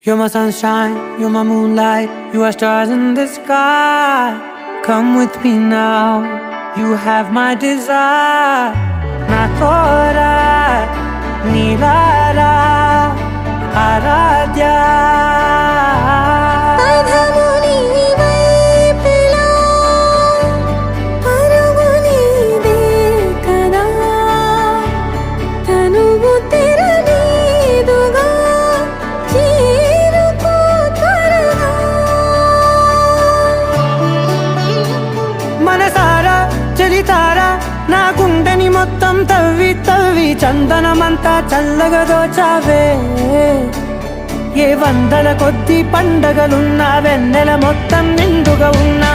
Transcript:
You're my sunshine, you're my moonlight, you are stars in the sky. Come with me now, you have my desire. Na tora, nilara, aradhya. మనసారా చలితారా నా గుండెని మొత్తం తవ్వి తవ్వి చందనమంతా చల్లగా దోచావే. ఏ వందల కొద్ది పండగలున్నా వెన్నెల మొత్తం నిండుగా ఉన్నా